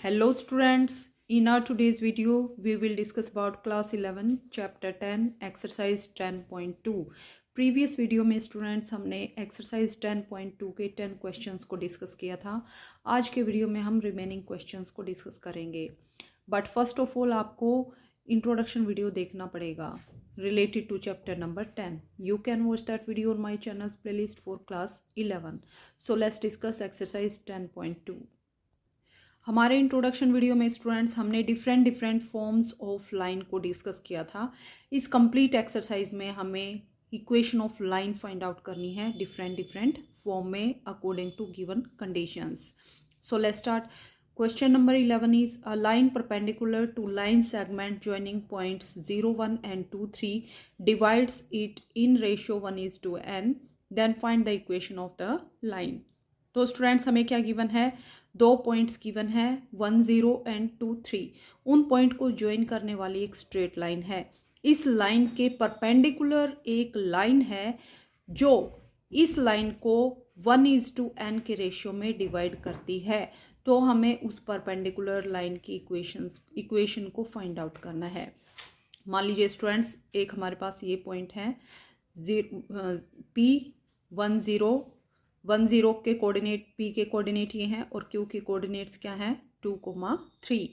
Hello students, in our today's video we will discuss about class 11 chapter 10 exercise 10.2। Previous video में students हमने exercise 10.2 के 10 questions को discuss किया था। आज के वीडियो में हम रिमेनिंग क्वेश्चंस को डिस्कस करेंगे, बट फर्स्ट ऑफ ऑल आपको इंट्रोडक्शन वीडियो देखना पड़ेगा related to chapter number 10. You can watch that video on my channel's playlist for class 11. So let's discuss exercise 10.2. हमारे इंट्रोडक्शन वीडियो में students हमने different forms of line को discuss किया था। इस कंप्लीट एक्सरसाइज में हमें equation of line find out करनी है डिफरेंट फॉर्म में according to given conditions. So let's start. Question number 11 is a line perpendicular to line segment joining points 0, 1 and 2, 3 divides it in ratio 1:n. Then find the equation of the line. तो students हमें क्या given है? दो points given है 1, 0 and 2, 3। उन point को join करने वाली एक स्ट्रेट लाइन है। इस लाइन के परपेंडिकुलर एक लाइन है जो इस लाइन को 1:n के रेशियो में डिवाइड करती है। तो हमें उस परपेंडिकुलर लाइन की इक्वेशन को फाइंड आउट करना है। मान लीजिए स्टूडेंट्स एक हमारे पास ये पॉइंट है P10 के कोऑर्डिनेट, P के कोऑर्डिनेट ये हैं और Q के कोऑर्डिनेट्स क्या हैं 2, 3।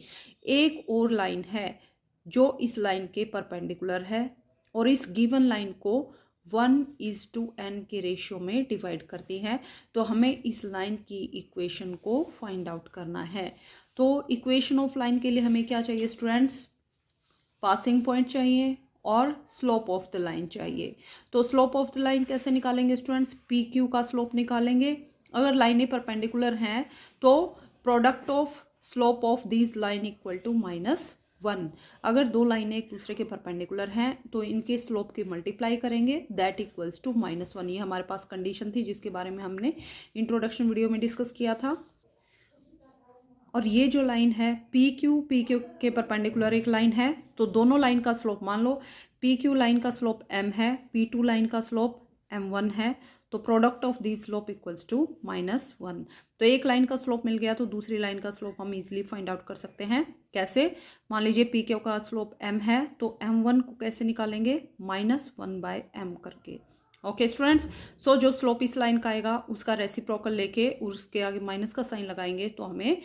एक और लाइन है जो इस लाइन के परपेंडिकुलर है और इस गिवन लाइन को 1:n के रेशियो में डिवाइड करती है। तो हमें इस लाइन की इक्वेशन को फाइंड आउट करना है। तो इक्वेशन ऑफ लाइन के लिए हमें क्या चाहिए स्टूडेंट्स? पासिंग पॉइंट चाहिए और स्लोप ऑफ द लाइन चाहिए। तो स्लोप ऑफ द लाइन कैसे निकालेंगे स्टूडेंट्स? पी क्यू का स्लोप निकालेंगे। अगर लाइनें परपेंडिकुलर हैं तो product of slope of this line equal to -1। अगर दो लाइनें एक दूसरे के परपेंडिकुलर हैं तो इनके स्लोप की मल्टीप्लाई करेंगे, दैट इक्वल्स टू -1। ये हमारे पास कंडीशन थी जिसके बारे में हमने इंट्रोडक्शन वीडियो में डिस्कस किया था। और ये जो लाइन है पी क्यू के परपेंडिकुलर एक लाइन है, तो दोनों लाइन का स्लोप मान लो पी क्यू लाइन का स्लोप m है, P2 लाइन का स्लोप m1 है। तो product of the slope equals to -1। तो एक लाइन का स्लोप मिल गया तो दूसरी लाइन का स्लोप हम इजीली फाइंड आउट कर सकते हैं। कैसे? मान लीजिए पी क्यू का स्लोप m है तो m1 को कैसे निकालेंगे? -1/m करके। ओके स्टूडेंट्स, सो जो स्लोप इस लाइन का आएगा उसका रेसिप्रोकल लेके उसके आगे माइनस का साइन लगाएंगे तो हमें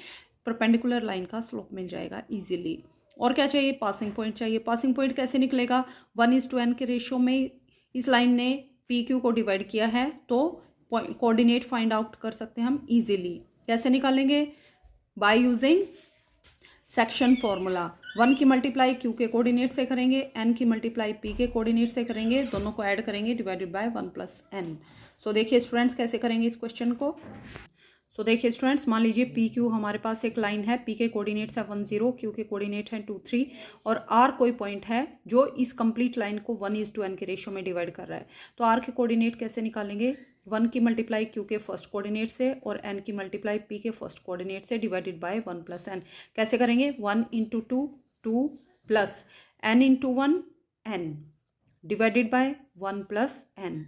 परपेंडिकुलर लाइन का स्लोप मिल जाएगा इजीली। और क्या चाहिए? पासिंग पॉइंट चाहिए। पासिंग पॉइंट कैसे निकलेगा? 1:n के रेशियो में इस लाइन ने पी क्यू को डिवाइड किया है तो कोऑर्डिनेट फाइंड आउट कर सकते हैं हम इजीली। कैसे निकालेंगे? By using section formula. 1 की मल्टीप्लाई क्यू के कोऑर्डिनेट से करेंगे, n की मल्टीप्लाई p के कोऑर्डिनेट से करेंगे, दोनों को ऐड करेंगे डिवाइडेड बाय 1 + n। सो देखिए स्टूडेंट्स कैसे करेंगे इस क्वेश्चन को। सो देखिए स्टूडेंट्स मान लीजिए पी क्यू हमारे पास एक लाइन है, पी के कोऑर्डिनेट्स है 1, 0, क्यू के कोऑर्डिनेट हैं 2, 3 और आर कोई पॉइंट है जो इस कंप्लीट लाइन को 1:n के रेशियो में डिवाइड कर रहा है। तो आर के कोऑर्डिनेट कैसे निकालेंगे? 1 की मल्टीप्लाई क्यू के फर्स्ट कोऑर्डिनेट से और n की मल्टीप्लाई पी के फर्स्ट कोऑर्डिनेट से डिवाइडेड बाय 1 + n। कैसे करेंगे? 1 × 2 2 plus n × 1 n divided by 1 + n।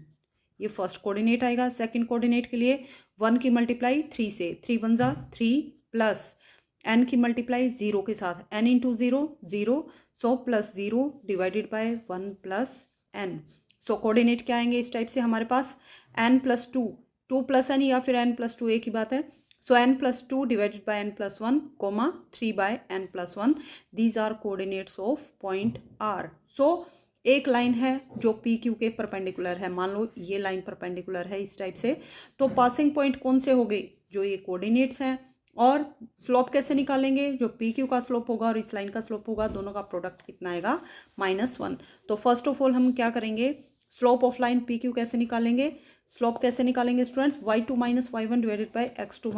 ये फर्स्ट कोऑर्डिनेट आएगा। सेकंड कोऑर्डिनेट के लिए 1 की मल्टीप्लाई 3 से, 3 × 1 = 3 प्लस n की मल्टीप्लाई 0 के साथ n × 0 0, सो +0 डिवाइडेड बाय 1 + n। सो कोऑर्डिनेट क्या आएंगे इस टाइप से हमारे पास? n + 2 2 + n या फिर n + 2 एक ही बात है। So n + 2 divided by n + 1, 3/n + 1। These are coordinates of point r। So एक लाइन है जो पी क्यू के परपेंडिकुलर है, मान लो ये लाइन परपेंडिकुलर है इस टाइप से। तो पासिंग पॉइंट कौन से हो गए? जो ये कोऑर्डिनेट्स हैं। और स्लोप कैसे निकालेंगे? जो पी क्यू का स्लोप होगा और इस लाइन का स्लोप होगा, दोनों का प्रोडक्ट कितना आएगा? -1। तो फर्स्ट ऑफ ऑल हम क्या करेंगे? Slope of line P Q कैसे निकालेंगे? स्लोप कैसे निकालेंगे students? y2 - y1 divided by x2 -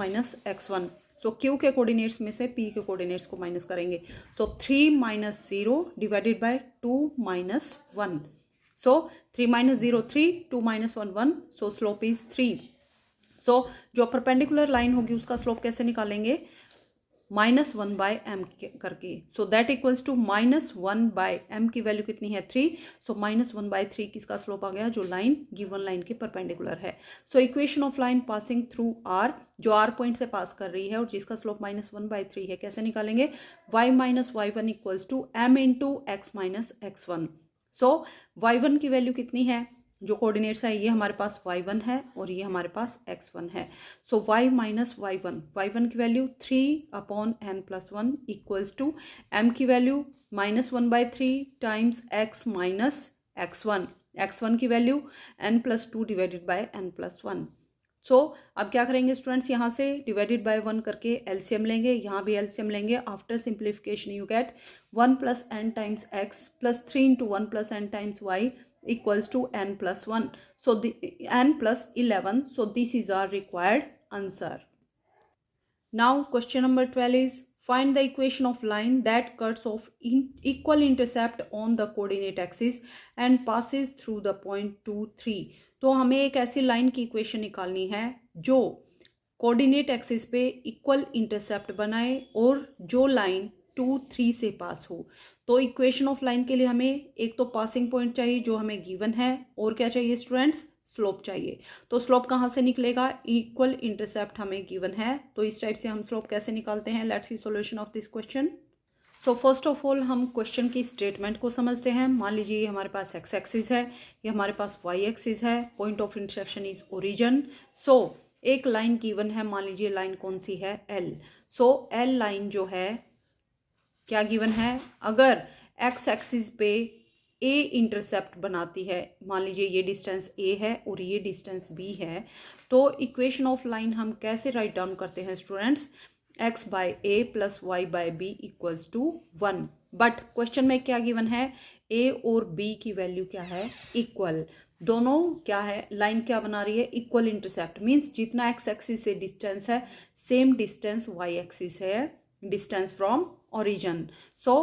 x1। So Q के कोऑर्डिनेट्स में से पी के कोऑर्डिनेट्स को माइनस करेंगे। सो 3 - 0 divided by 2 - 1। So 3 - 0 3, 2 - 1 1, so slope is 3। सो जो परपेंडिकुलर लाइन होगी उसका स्लोप कैसे निकालेंगे? -1/m करके, so that equals to -1/m की वैल्यू कितनी है 3, सो -1/3 किसका स्लोप आ गया, जो लाइन गिवन लाइन के परपेंडिकुलर है। So equation of line passing through r, जो r पॉइंट से पास कर रही है और जिसका स्लोप -1/3 है, कैसे निकालेंगे, y - y1 equals to m into x - x1। So y1 की वैल्यू कितनी है, जो कोऑर्डिनेट्स है ये हमारे पास y1 है और ये हमारे पास x1 है। सो y - y1 की value 3/n+1 equals to m की वैल्यू -1/3 टाइम्स x - x1 की value n+2 divided by n+1। सो अब क्या करेंगे स्टूडेंट्स, यहाँ से डिवाइडेड बाय 1 करके एलसीएम लेंगे, यहाँ भी एलसीएम लेंगे। After simplification you gate 1 + n times x plus 3 into 1 + n times y equals to n+1, so the n+11, so this is our required answer. Now question number 12 is find the equation of line that cuts off equal intercept on the coordinate axis and passes through the point 2, 3। तो हमें एक ऐसी line की equation निकालनी है जो coordinate axis पे equal intercept बनाए और जो लाइन 2, 3 से पास हो। तो इक्वेशन ऑफ लाइन के लिए हमें एक तो पासिंग पॉइंट चाहिए जो हमें गिवन है, और क्या चाहिए स्टूडेंट्स, स्लोप चाहिए। तो स्लोप कहाँ से निकलेगा, इक्वल इंटरसेप्ट हमें गिवन है, तो इस टाइप से हम स्लोप कैसे निकालते हैं। Let's see solution of this question. So first of all हम क्वेश्चन की स्टेटमेंट को समझते हैं। मान लीजिए ये हमारे पास एक्स एक्सिस है, ये हमारे पास वाई एक्सिस है, point of intersection is origin. So एक लाइन गिवन है, मान लीजिए लाइन कौन सी है, एल। सो एल लाइन जो है क्या गिवन है, अगर एक्स एक्सिस पे ए इंटरसेप्ट बनाती है, मान लीजिए ये डिस्टेंस ए है और ये डिस्टेंस बी है, तो इक्वेशन ऑफ लाइन हम कैसे राइट डाउन करते हैं students, x/a plus y/b equals to 1। But question में क्या गिवन है, a और b की वैल्यू क्या है, इक्वल। दोनों क्या है, लाइन क्या बना रही है, इक्वल इंटरसेप्ट, मीन्स जितना एक्स एक्सिस से डिस्टेंस है सेम डिस्टेंस वाई एक्सिस है, डिस्टेंस फ्रॉम ओरिजिन। सो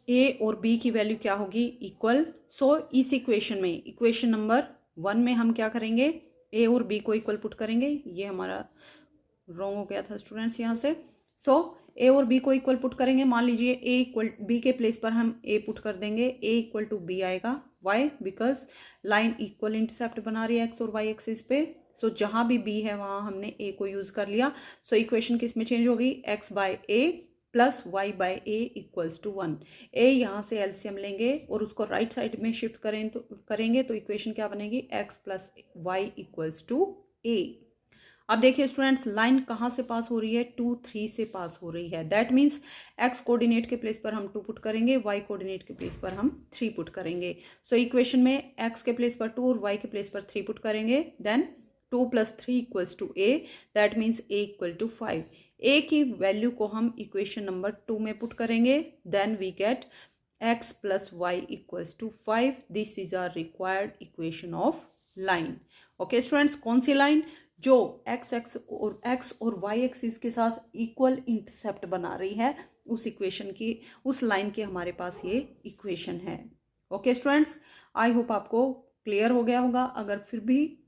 ए और बी की वैल्यू क्या होगी, इक्वल। सो इस इक्वेशन में, इक्वेशन नंबर 1 में हम क्या करेंगे, ए और बी को इक्वल पुट करेंगे। ये हमारा रॉन्ग हो गया था स्टूडेंट्स यहाँ से। सो ए और बी को इक्वल पुट करेंगे। मान लीजिए ए इक्वल बी के प्लेस पर हम ए पुट कर देंगे, ए इक्वल टू बी आएगा। Y, because line equal intercept बना रही है एक्स और वाई एक्सिस पे। सो जहां भी बी है वहां हमने ए को यूज कर लिया। सो इक्वेशन किस में चेंज होगी, x/a plus y/a equals to 1। ए यहाँ से एलसीएम लेंगे और उसको राइट साइड में शिफ्ट करेंगे तो इक्वेशन क्या बनेगी, x + y equals to a। अब देखिए स्टूडेंट्स, लाइन कहाँ से पास हो रही है, 2, 3 से पास हो रही है। दैट मीन्स x कोऑर्डिनेट के प्लेस पर हम 2 पुट करेंगे, y कोऑर्डिनेट के प्लेस पर हम 3 पुट करेंगे। सो इक्वेशन में x के प्लेस पर 2 और y के प्लेस पर 3 पुट करेंगे, then 2 + 3 equals to a। That means a equal to 5। a की वैल्यू को हम इक्वेशन नंबर 2 में पुट करेंगे, then we get x + y equals to 5। This is our required equation of line. Okay students, कौन सी लाइन, जो x और y एक्सिस के साथ इक्वल इंटरसेप्ट बना रही है, उस इक्वेशन की, उस लाइन के हमारे पास ये इक्वेशन है। ओके स्टूडेंट्स, आई होप आपको क्लियर हो गया होगा। अगर फिर भी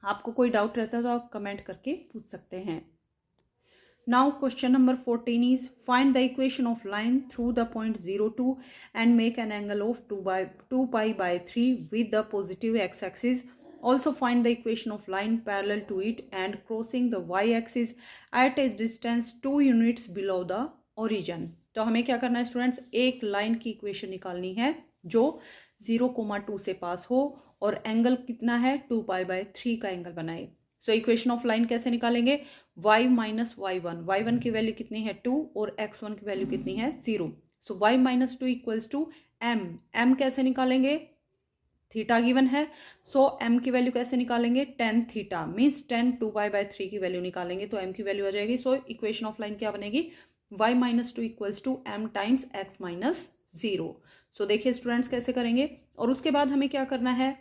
आपको कोई डाउट रहता है तो आप कमेंट करके पूछ सकते हैं। Now question number 14 is find the equation of line through the point 02 and make an angle of 2π/3 with the positive x axis. Also find the equation of line parallel to it and crossing the y-axis at a distance 2 units below the origin। तो हमें क्या करना है students, एक line की equation निकालनी है जो 0,2 से पास हो और एंगल कितना है, 2π/3 का एंगल बनाए। सो इक्वेशन ऑफ लाइन कैसे निकालेंगे, y - y1 की वैल्यू कितनी है 2 और x1 की वैल्यू कितनी है 0। So y - 2 equals to m कैसे निकालेंगे, थीटा गिवन है। सो m की वैल्यू कैसे निकालेंगे, tan थीटा, मीन्स tan 2π/3 की वैल्यू निकालेंगे तो m की वैल्यू आ जाएगी। सो इक्वेशन ऑफ लाइन क्या बनेगी, y - 2 equals to m times x - 0। So देखिए स्टूडेंट्स कैसे करेंगे। और उसके बाद हमें क्या करना है,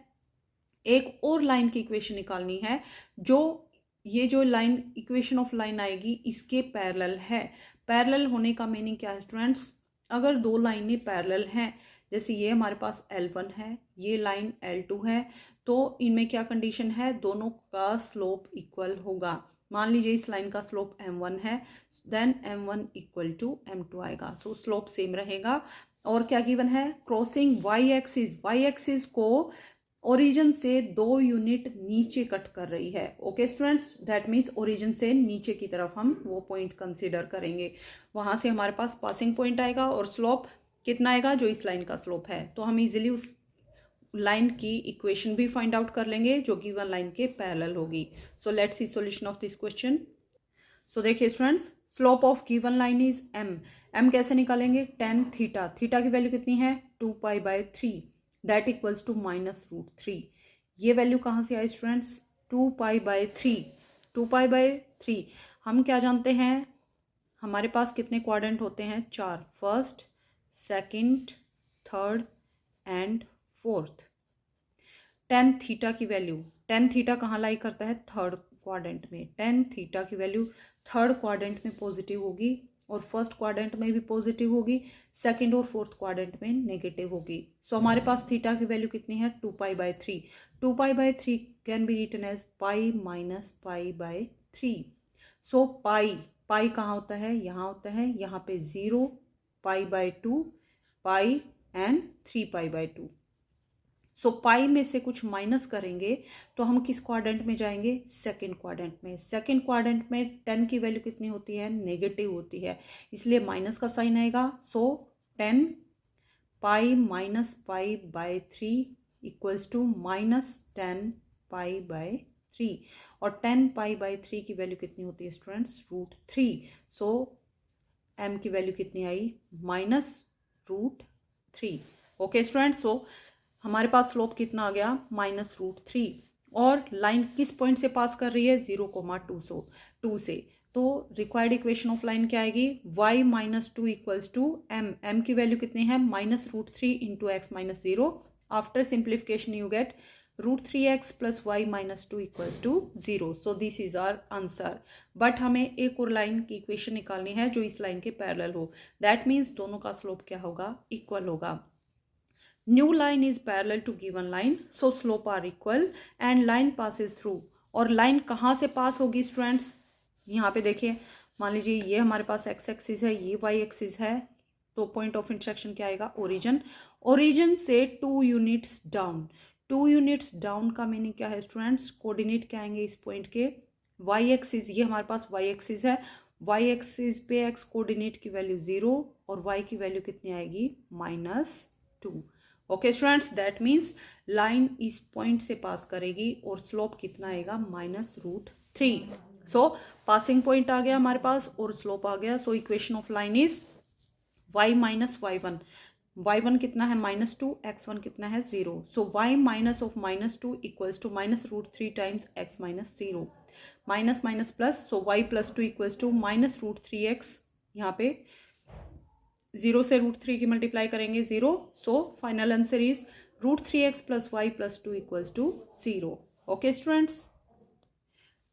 एक और लाइन की इक्वेशन निकालनी है जो, ये जो लाइन इक्वेशन ऑफ लाइन आएगी इसके पैरेलल है। पैरेलल होने का मीनिंग क्या है स्टूडेंट्स, अगर दो लाइनें पैरेलल हैं, जैसे ये हमारे पास L1 है, ये लाइन L2 है, तो इनमें क्या कंडीशन है, दोनों का स्लोप इक्वल होगा। मान लीजिए इस लाइन का स्लोप m1 है, then m1 equal to m2 आएगा। सो स्लोप सेम रहेगा। और क्या गिवन है, क्रॉसिंग y एक्सिस को ओरिजिन से 2 यूनिट नीचे कट कर रही है। Okay students, that means origin से नीचे की तरफ हम वो पॉइंट कंसीडर करेंगे, वहां से हमारे पास पासिंग पॉइंट आएगा और स्लोप कितना आएगा, जो इस लाइन का स्लोप है। तो हम इजीली उस लाइन की इक्वेशन भी फाइंड आउट कर लेंगे जो गिवन लाइन के पैरेलल होगी। So let's see solution of this question. So देखिए students, slope of given line is m कैसे निकालेंगे, tan थीटा, थीटा की वैल्यू कितनी है 2π/3, दैट इक्वल्स टू -√3। ये वैल्यू कहाँ से आई स्टूडेंट्स, 2π/3, 2π/3। हम क्या जानते हैं, हमारे पास कितने क्वाड्रेंट होते हैं, 4, first, second, third and fourth. tan theta की वैल्यू, tan थीटा कहाँ लाई करता है, थर्ड क्वाड्रेंट में। tan थीटा की वैल्यू थर्ड क्वाड्रेंट में पॉजिटिव होगी और फर्स्ट क्वाड्रेंट में भी पॉजिटिव होगी, सेकंड और फोर्थ क्वाड्रेंट में नेगेटिव होगी। सो हमारे पास थीटा की वैल्यू कितनी है, 2π/3। 2π/3 कैन बी रिटन एज π-π/3। सो पाई कहाँ होता है, यहाँ होता है, यहाँ पे 0, π/2, पाई एंड 3π/2। सो पाई में से कुछ माइनस करेंगे तो हम किस क्वाड्रेंट में जाएंगे, सेकंड क्वाड्रेंट में। सेकंड क्वाड्रेंट में 10 की वैल्यू कितनी होती है, नेगेटिव होती है, इसलिए माइनस का साइन आएगा। सो 10 π-π/3 इक्वल्स टू -10 π/3, और 10 π/3 की वैल्यू कितनी होती है स्टूडेंट्स, √3। सो m की वैल्यू कितनी आई, -√3। ओके स्टूडेंट्स, सो हमारे पास स्लोप कितना आ गया, -√3। और लाइन किस पॉइंट से पास कर रही है, 0,2 से। तो रिक्वायर्ड इक्वेशन ऑफ लाइन क्या आएगी, y-2 इक्वल्स टू m की वैल्यू कितनी है, -√3 into x - 0। After simplification you get √3x plus y-2 equals to 0। So this is our answer. But हमें एक और लाइन की इक्वेशन निकालनी है जो इस लाइन के पैरेलल हो, दैट मीन्स दोनों का स्लोप क्या होगा, इक्वल होगा। New line is parallel to given line, so slope are equal and line passes through. और लाइन कहाँ से पास होगी स्टूडेंट्स, यहाँ पे देखिए, मान लीजिए ये हमारे पास x एक्सिस है, ये y एक्सिस है, तो पॉइंट ऑफ इंटरसेक्शन क्या आएगा, ओरिजिन। ओरिजिन से 2 यूनिट्स डाउन, 2 यूनिट्स डाउन का मीनिंग क्या है स्टूडेंट्स, कोऑर्डिनेट क्या आएंगे इस पॉइंट के, y एक्सिस, ये हमारे पास y एक्सिस है, y एक्सिस पे x कोऑर्डिनेट की वैल्यू 0 और y की वैल्यू कितनी आएगी, -2। Okay students, that means line इस पॉइंट से पास करेगी और स्लोप कितना आएगा, -√3। सो पासिंग पॉइंट आ गया हमारे पास और स्लोप आ गया। So equation of line is y - y1, y1 कितना है -2, x1 कितना है 0। So y minus of -2 equals to -√3 times x - 0, minus minus plus, so y + 2 equals to -√3x, यहाँ पे 0 से √3 की मल्टीप्लाई करेंगे 0। So final answer is √3x plus y + 2 equals to 0। Okay students,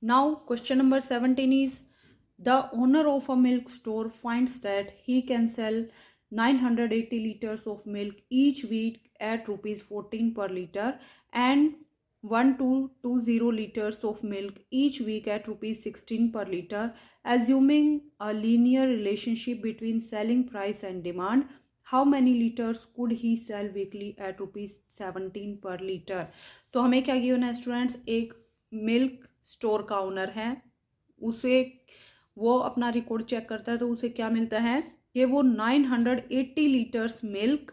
now question number 17 is the owner of a milk store finds that he can sell 980 liters of milk each week at ₹14 per liter and 1220 liters of milk each week at ₹16 per liter, assuming a linear relationship between selling price and demand. How many liters could he sell weekly at ₹17 per liter? तो हमें क्या given है students, एक milk store का owner है, उसे वो अपना रिकॉर्ड चेक करता है तो उसे क्या मिलता है कि वो 980 लीटर्स मिल्क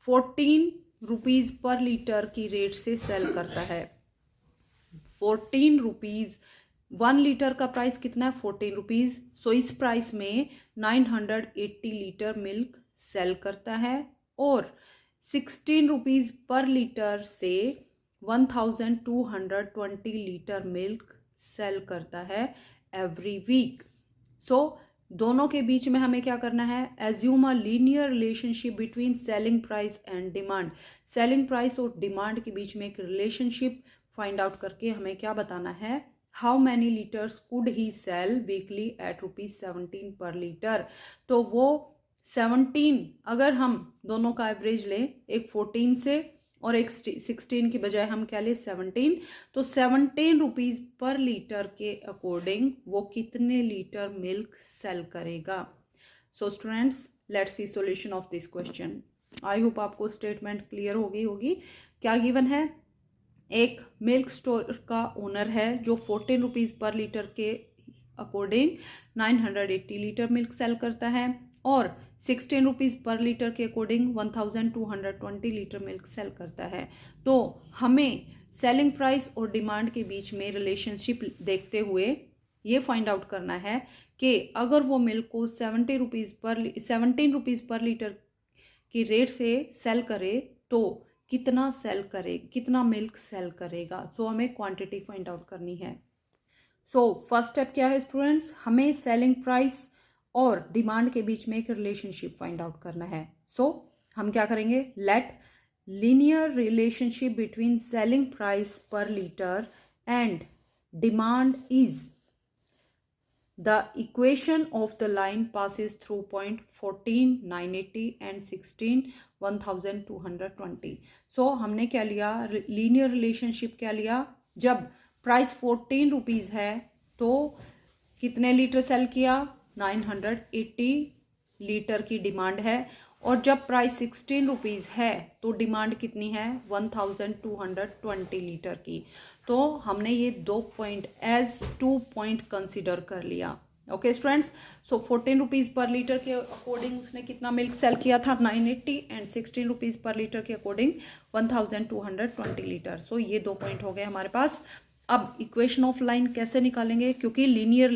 14 रुपीज़ पर लीटर की रेट से सेल करता है। 14 रुपीज़, 1 लीटर का प्राइस कितना है, 14 रुपीज़। सो इस प्राइस में 980 लीटर मिल्क सेल करता है और 16 रुपीज़ पर लीटर से 1220 लीटर मिल्क सेल करता है एवरी वीक। सो दोनों के बीच में हमें क्या करना है, assume a linear relationship between selling price and demand. Selling price और डिमांड के बीच में एक रिलेशनशिप फाइंड आउट करके हमें क्या बताना है, how many litres could he sell weekly at ₹17 per litre. तो वो 17, अगर हम दोनों का एवरेज लें, एक 14 से और एक 16 की बजाय हम क्या ले 17, तो 17 रुपीज़ पर लीटर के अकॉर्डिंग वो कितने लीटर मिल्क सेल करेगा। So students, let's see solution of this question. I hope आपको स्टेटमेंट क्लियर होगी। क्या गिवन है, एक मिल्क स्टोर का ओनर है जो 14 रुपीज़ पर लीटर के अकॉर्डिंग 980 लीटर मिल्क सेल करता है और 16 रुपीज़ पर लीटर के अकॉर्डिंग 1220 लीटर मिल्क सेल करता है। तो हमें सेलिंग प्राइस और डिमांड के बीच में रिलेशनशिप देखते हुए ये फाइंड आउट करना है कि अगर वो मिल्क को 17 रुपीज़ पर लीटर की रेट से सेल करे तो कितना मिल्क सेल करेगा। सो हमें क्वांटिटी फाइंड आउट करनी है। सो फर्स्ट स्टेप क्या है स्टूडेंट्स, हमें सेलिंग प्राइस और डिमांड के बीच में एक रिलेशनशिप फाइंड आउट करना है। सो हम क्या करेंगे, let linear relationship between selling price per litre and demand is the equation of the line passes through point 14, 980 and 16, 1220. So हमने क्या लिया, लीनियर रिलेशनशिप क्या लिया, जब प्राइस 14 रुपीज़ है तो कितने लीटर सेल किया, 980 लीटर की डिमांड है, और जब प्राइस 16 रुपीज़ है तो डिमांड कितनी है, 1220 लीटर की। तो हमने ये 2 पॉइंट एज 2 पॉइंट कंसिडर कर लिया। ओके स्टूडेंट्स, सो 14 रुपीज़ पर लीटर के अकॉर्डिंग उसने कितना मिल्क सेल किया था, 980, एंड 16 रुपीज़ पर लीटर के अकॉर्डिंग 1220 लीटर। सो ये 2 पॉइंट हो गए हमारे पास। अब इक्वेशन ऑफ लाइन कैसे निकालेंगे, क्योंकि लीनियर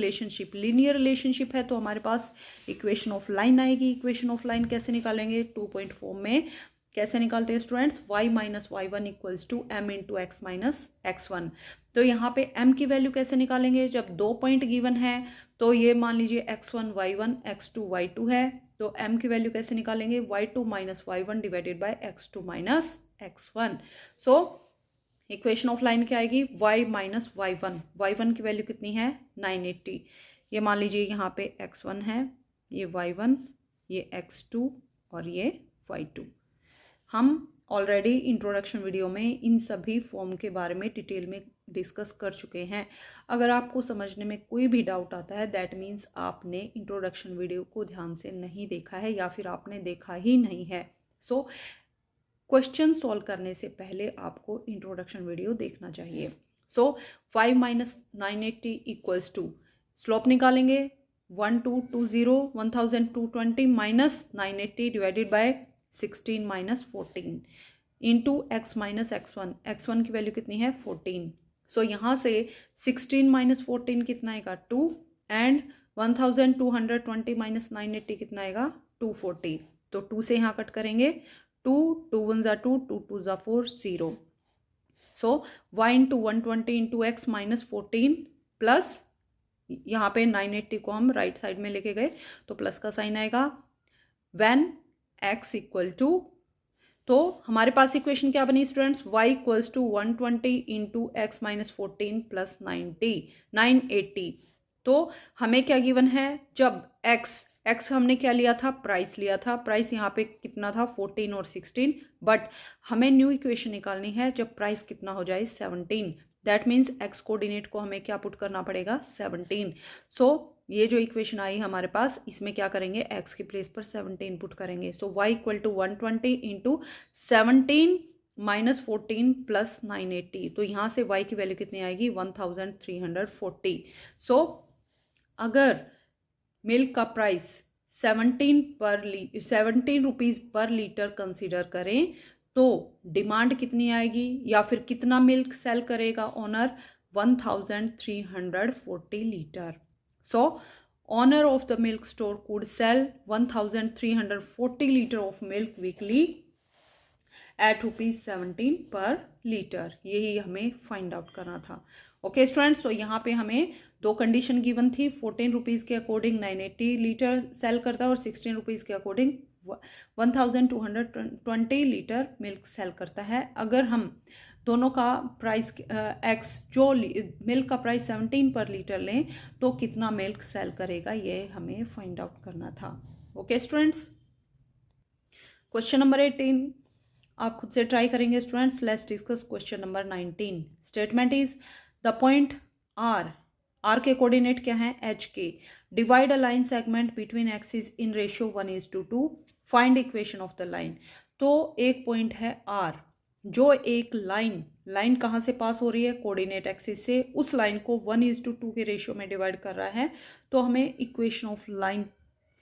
रिलेशनशिप है तो हमारे पास इक्वेशन ऑफ लाइन आएगी। इक्वेशन ऑफ लाइन कैसे निकालेंगे, 2 पॉइंट फॉर्म में कैसे निकालते हैं students, y minus y1 equals to m into X minus x1। तो यहाँ पे m की वैल्यू कैसे निकालेंगे, जब 2 पॉइंट गिवन है तो ये मान लीजिए x1 y1 x2 y2 है, तो m की वैल्यू कैसे निकालेंगे, y2 minus y1 divided by x2 minus x1। So equation of line क्या आएगी, y माइनस y1 की वैल्यू कितनी है, 980। ये मान लीजिए यहाँ पे x1 है, ये y1, ये x2 और ये y2। हम ऑलरेडी इंट्रोडक्शन वीडियो में इन सभी फॉर्म के बारे में डिटेल में डिस्कस कर चुके हैं। अगर आपको समझने में कोई भी डाउट आता है, दैट मीन्स आपने इंट्रोडक्शन वीडियो को ध्यान से नहीं देखा है या फिर आपने देखा ही नहीं है। सो क्वेश्चन सॉल्व करने से पहले आपको इंट्रोडक्शन वीडियो देखना चाहिए। सो 5 माइनस 980 इक्वल्स टू, स्लोप निकालेंगे, 1220 1220 minus 980 divided by 16 minus 14 into X minus x1 की वैल्यू कितनी है, 14। सो यहाँ से 16 माइनस 14 कितना आएगा, 2, एंड 1220 माइनस 980 कितना आएगा, 240। तो 2 से यहाँ कट करेंगे, 2 2 1 ज़ा 2 2 2 ज़ा 4 0। So y into 120 into X minus 14 plus यहाँ पे 980 को हम राइट साइड में लेके गए तो प्लस का साइन आएगा, व्हेन x इक्वल टू, तो हमारे पास इक्वेशन क्या बनी students, y equals to 120 into X minus 14 plus 980। तो हमें क्या गिवन है, जब x हमने क्या लिया था, प्राइस लिया था, प्राइस यहाँ पे कितना था, 14 और 16, बट हमें न्यू इक्वेशन निकालनी है जब प्राइस कितना हो जाए, 17। दैट मीन्स x कोऑर्डिनेट को हमें क्या पुट करना पड़ेगा, 17। सो ये जो इक्वेशन आई हमारे पास, इसमें क्या करेंगे, x की प्लेस पर 17 पुट करेंगे। So y equal to 120 into 17 minus 14 plus 980। तो यहाँ से y की वैल्यू कितनी आएगी, 1340। सो अगर मिल्क का प्राइस 17 रुपीज़ पर लीटर कंसिडर करें तो डिमांड कितनी आएगी, या फिर कितना मिल्क सेल करेगा owner, 1340 litre. So, owner of the milk store could sell 1340 liter of milk weekly at ₹17 per liter। यही हमें फाइंड आउट करना था। ओके स्टूडेंट्स, तो यहाँ पे हमें 2 कंडीशन गिवन थी, 14 रुपीज़ के अकॉर्डिंग 980 लीटर सेल करता है और 16 रुपीज़ के अकॉर्डिंग 1220 लीटर मिल्क सेल करता है। अगर हम दोनों का प्राइस x जो मिल्क का प्राइस 17 पर लीटर लें तो कितना मिल्क सेल करेगा, ये हमें फाइंड आउट करना था। ओके स्टूडेंट्स, क्वेश्चन नंबर 18, आप खुद से ट्राई करेंगे students. Let's discuss question number 19। Statement is the point R के कोऑर्डिनेट क्या है, H K. Divide a line segment between axis in ratio 1:2। Find equation of the line. तो एक point है आर, जो एक लाइन कहाँ से पास हो रही है, कोऑर्डिनेट एक्सिस से, उस लाइन को 1:2 के रेशियो में डिवाइड कर रहा है। तो हमें equation of line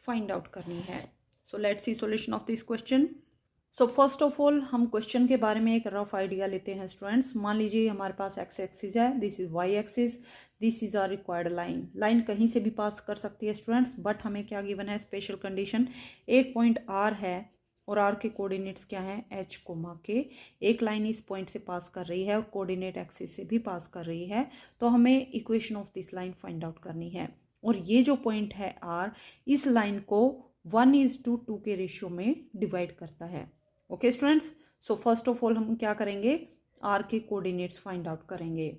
find out करनी है। सो let's see solution of this question. So first of all हम क्वेश्चन के बारे में एक रफ आइडिया लेते हैं स्टूडेंट्स। मान लीजिए हमारे पास एक्स एक्सिस है, this is Y axis, this is our required line कहीं से भी पास कर सकती है स्टूडेंट्स, बट हमें क्या गिवन है, स्पेशल कंडीशन। एक पॉइंट आर है और आर के कोऑर्डिनेट्स क्या है, एच कोमा के। एक लाइन इस पॉइंट से पास कर रही है और कोऑर्डिनेट एक्सिस से भी पास कर रही है। तो हमें equation of this line find out करनी है। और ये जो पॉइंट है आर, इस लाइन को 1:2 के रेशियो में डिवाइड करता है। Okay students, so first of all हम क्या करेंगे, आर के कोऑर्डिनेट्स फाइंड आउट करेंगे।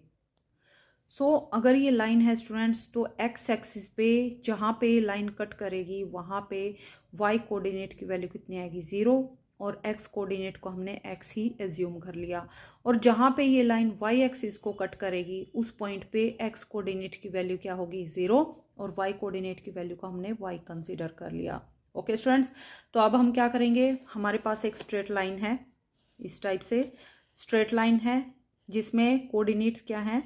सो अगर ये लाइन है स्टूडेंट्स, तो एक्स एक्सिस पे जहाँ पे लाइन कट करेगी वहाँ पे वाई कोऑर्डिनेट की वैल्यू कितनी आएगी, 0, और एक्स कोऑर्डिनेट को हमने एक्स ही एज्यूम कर लिया। और जहाँ पे ये लाइन वाई एक्सिस को कट करेगी उस पॉइंट पे एक्स कोऑर्डिनेट की वैल्यू क्या होगी, 0, और वाई कोऑर्डिनेट की वैल्यू को हमने वाई कंसीडर कर लिया। ओके स्टूडेंट्स, तो अब हम क्या करेंगे, हमारे पास एक स्ट्रेट लाइन है, इस टाइप से स्ट्रेट लाइन है जिसमें कोऑर्डिनेट्स क्या है।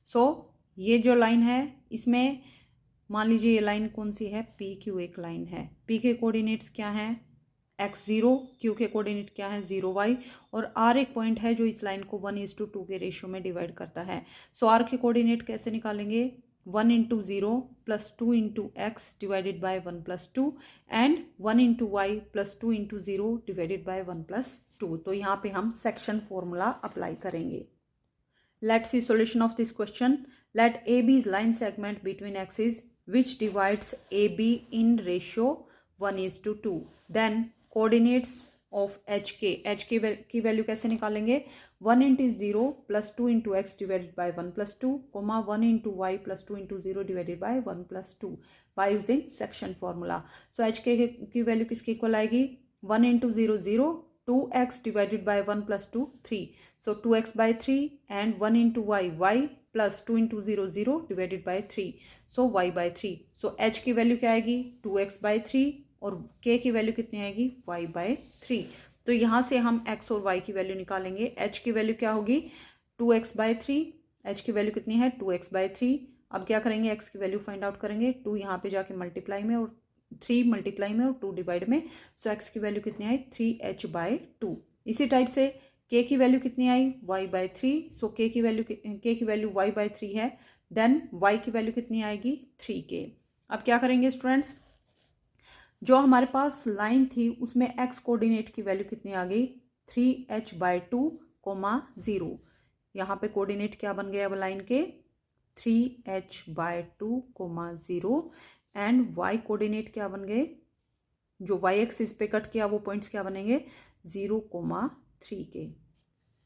सो ये जो लाइन है इसमें मान लीजिए ये लाइन कौन सी है, पी क्यू एक लाइन है। पी के कोऑर्डिनेट्स क्या है, x0, क्यू के कोऑर्डिनेट क्या है, 0y, और आर एक पॉइंट है जो इस लाइन को 1:2 के रेशियो में डिवाइड करता है। सो आर के कोऑर्डिनेट कैसे निकालेंगे, 1 × 0 + 2 × x divided by 1 + 2 and 1 × y + 2 × 0 divided bye 1 + 2। तो यहाँ पे हम सेक्शन फॉर्मूला अप्लाई करेंगे। Let's see solution of this question. Let AB is line segment between axes which divides AB in ratio 1:2. Then coordinates of HK. HK की value कैसे निकालेंगे, 1 × 0 + 2 × x divided by 1 + 2, 1 × y + 2 × 0 divided by 1 + 2 by using section formula. So HK की value किसके equal आएगी, 1 × 0 0, 2x divided by 1 + 2 3. So 2x by 3 and 1 × y plus 2 × 0 0 divided by 3. So y by 3. So h की value क्या आएगी, 2x by 3, और k की value कितनी आएगी, y by 3. तो यहाँ से हम x और y की वैल्यू निकालेंगे। h की वैल्यू क्या होगी, 2x by 3, h की वैल्यू कितनी है, 2x by 3। अब क्या करेंगे, x की वैल्यू फाइंड आउट करेंगे, 2 यहाँ पे जाके मल्टीप्लाई में और 3 मल्टीप्लाई में और 2 डिवाइड में। सो x की वैल्यू कितनी आई, 3h by 2। इसी टाइप से k की वैल्यू कितनी आई, y by 3। सो k की वैल्यू y by 3 है, देन y की वैल्यू कितनी आएगी, 3k। अब क्या करेंगे स्टूडेंट्स, जो हमारे पास लाइन थी उसमें x कोऑर्डिनेट की वैल्यू कितनी आ गई, 3h by 2, 0। यहाँ पे कोऑर्डिनेट क्या बन गया अब लाइन के, 3h by 2, 0, and y coordinate क्या बन गए, जो y एक्सिस पे कट किया वो पॉइंट्स क्या बनेंगे, 0, 3k।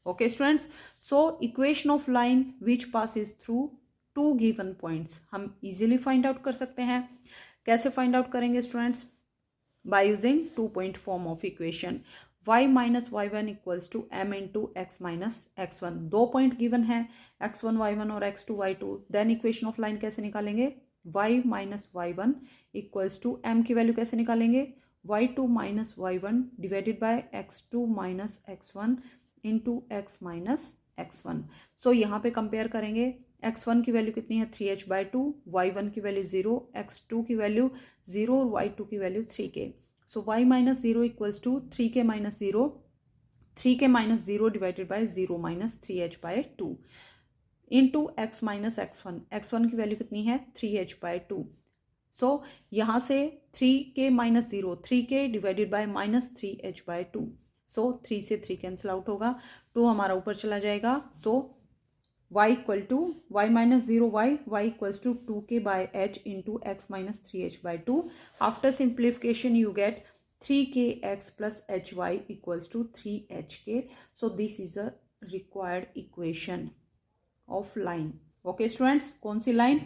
Okay students, so equation of line which passes through 2 given points हम इजीली फाइंड आउट कर सकते हैं। कैसे फाइंड आउट करेंगे students, by using 2 point form of equation. y - y1 = m × x - x1। 2 point given है, x1 y1 और x2 y2। Then equation of line कैसे निकालेंगे, y - y1 = m की वैल्यू कैसे निकालेंगे, y2 - y1 divided by x2 - x1 into x - x1। सो यहाँ पे compare करेंगे, x1 की वैल्यू कितनी है, 3h by 2, y1 की वैल्यू 0, x2 की वैल्यू 0 और y2 की value 3k। So y - 0 = 3k - 0, 3k - 0 divided bye 0 - 3h by 2 into x - x1। x1 की वैल्यू कितनी है, 3h by 2। सो यहाँ से 3k - 0, 3k divided by -3h by 2। सो 3 से 3 कैंसिल आउट होगा, 2 हमारा ऊपर चला जाएगा। सो y = y - 0y, y = 2k by h into x - 3h by 2. After simplification you get 3kx plus hy = 3hk. So this is a required equation of line. Okay students, कौन सी line,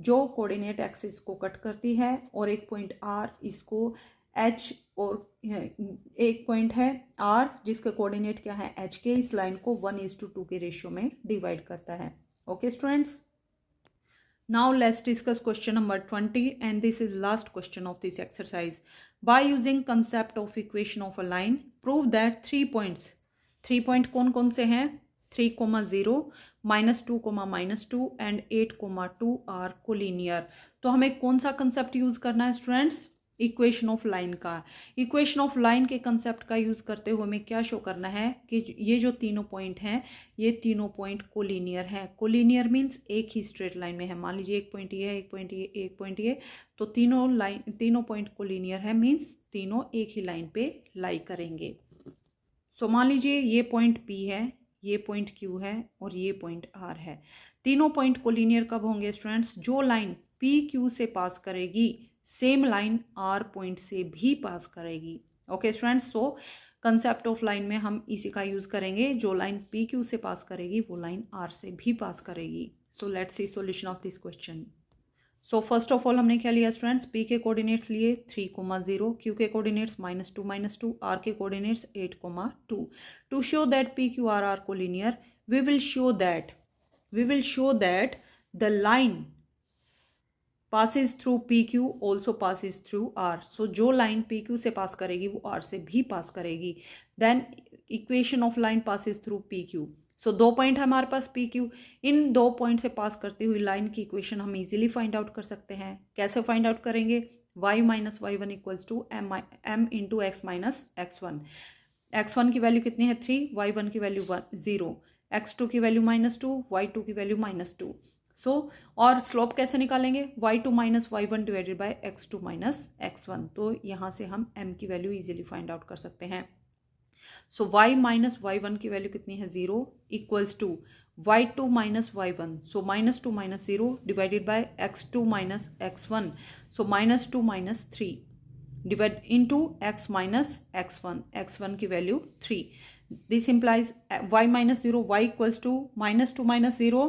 जो coordinate axis को cut करती है और एक point r इसको H और एक पॉइंट है आर जिसके कोऑर्डिनेट क्या है एच के, इस लाइन को 1:2 के रेशियो में डिवाइड करता है। Okay students, now let's discuss question number 20 and this is last question of this exercise. By using concept of equation of a line, prove that 3 points, 3 point कौन कौन से हैं 3,0, -2, -2 and 8,2 are collinear। तो हमें कौन सा कंसेप्ट यूज करना है स्टूडेंट्स, इक्वेशन ऑफ लाइन का। इक्वेशन ऑफ लाइन के कंसेप्ट का यूज करते हुए हमें क्या शो करना है कि ये जो तीनों पॉइंट हैं ये तीनों पॉइंट कोलिनियर हैं। कोलिनियर मीन्स एक ही स्ट्रेट लाइन में है। मान लीजिए एक पॉइंट ये है, एक पॉइंट ये, एक पॉइंट ये, तो तीनों पॉइंट कोलिनियर है मीन्स तीनों एक ही लाइन पे लाई करेंगे। सो मान लीजिए ये पॉइंट P है, ये पॉइंट Q है और ये पॉइंट R है। तीनों पॉइंट कोलिनियर कब होंगे स्टूडेंट्स, जो लाइन PQ से पास करेगी सेम लाइन R पॉइंट से भी पास करेगी। Okay students, so concept of line में हम इसी का यूज करेंगे, जो लाइन PQ से पास करेगी वो लाइन R से भी पास करेगी। सो let's see solution of this question. So first of all हमने क्या लिया स्टूडेंट्स, P के कोऑर्डिनेट्स लिए 3,0, Q के कोऑर्डिनेट्स -2, -2, R के coordinates 8,2। To show that PQR are collinear, we will show that the line passes through PQ also passes through R। so जो line PQ से पास करेगी वो R से भी पास करेगी। Then equation of line passes through PQ। So 2 point है हमारे पास PQ, इन 2 point से पास करती हुई लाइन की इक्वेशन हम इजीली फाइंड आउट कर सकते हैं। कैसे फाइंड आउट करेंगे, y - y1 = m × x - x1। x1 की वैल्यू कितनी है 3, y1 की वैल्यू 0, x2 की वैल्यू -2, y2 की वैल्यू -2। सो और स्लोप कैसे निकालेंगे, y2 - y1 divided by x2 - x1। तो यहाँ से हम m की वैल्यू इजीली फाइंड आउट कर सकते हैं। सो y - y1 की वैल्यू कितनी है 0 equals to y2 - y1, so -2 - 0 divided by x2 - x1, so -2 - 3 divide into x - x1 की value 3। This implies y - 0, y equals to -2 - 0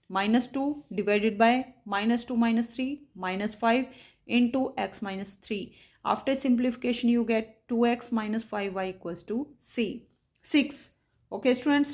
-2 divided by -2 - 3 -5 into x - 3। After simplification you get 2x - 5y equals to 6। Okay students,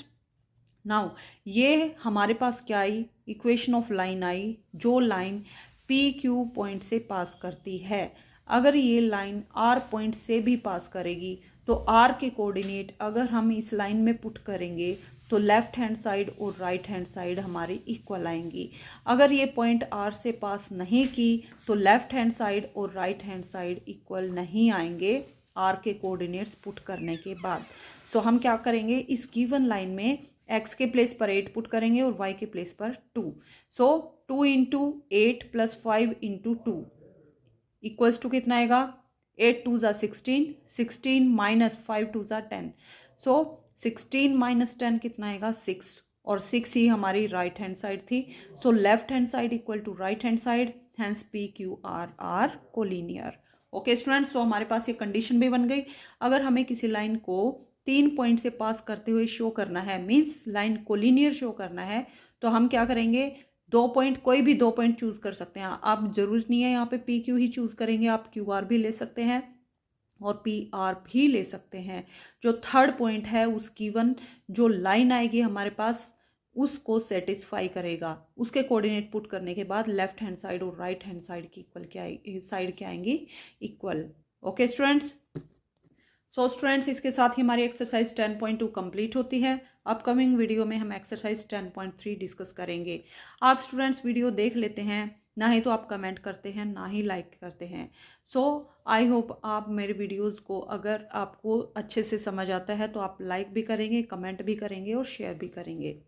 now ये हमारे पास क्या आई, equation of line आई जो line PQ point से पास करती है। अगर ये लाइन R पॉइंट से भी पास करेगी तो R के कोऑर्डिनेट अगर हम इस लाइन में पुट करेंगे तो लेफ्ट हैंड साइड और राइट हैंड साइड हमारी इक्वल आएंगी। अगर ये पॉइंट R से पास नहीं की तो लेफ्ट हैंड साइड और राइट हैंड साइड इक्वल नहीं आएंगे R के कोऑर्डिनेट्स पुट करने के बाद। तो हम क्या करेंगे, इस गिवन लाइन में x के प्लेस पर 8 पुट करेंगे और y के प्लेस पर 2। सो 2 × 8 + 5 × 2 इक्वल्स टू कितना आएगा, 8 2 = 16, 16 - 5 2 = 10। सो 16 - 10 कितना आएगा 6, और 6 ही हमारी राइट हैंड साइड थी। So left hand side equal to right hand side, hence PQR are collinear. Okay students, so हमारे पास ये कंडीशन भी बन गई। अगर हमें किसी लाइन को 3 पॉइंट से पास करते हुए शो करना है, मीन्स लाइन कोलिनियर शो करना है, तो हम क्या करेंगे, 2 पॉइंट, कोई भी 2 पॉइंट चूज कर सकते हैं आप। जरूरत नहीं है यहाँ पे PQ ही चूज करेंगे, आप QR भी ले सकते हैं और PR भी ले सकते हैं। जो थर्ड पॉइंट है उस गिवन जो लाइन आएगी हमारे पास उसको सेटिस्फाई करेगा। उसके कोऑर्डिनेट पुट करने के बाद लेफ्ट हैंड साइड और राइट हैंड साइड की इक्वल क्या आएंगी, equal. Okay students, so students इसके साथ ही हमारी एक्सरसाइज 10.2 कंप्लीट होती है। अपकमिंग वीडियो में हम एक्सरसाइज 10.3 डिस्कस करेंगे। आप स्टूडेंट्स वीडियो देख लेते हैं, ना ही तो आप कमेंट करते हैं, ना ही लाइक करते हैं। सो आई होप आप मेरे वीडियोस को, अगर आपको अच्छे से समझ आता है तो आप लाइक भी करेंगे, कमेंट भी करेंगे और शेयर भी करेंगे।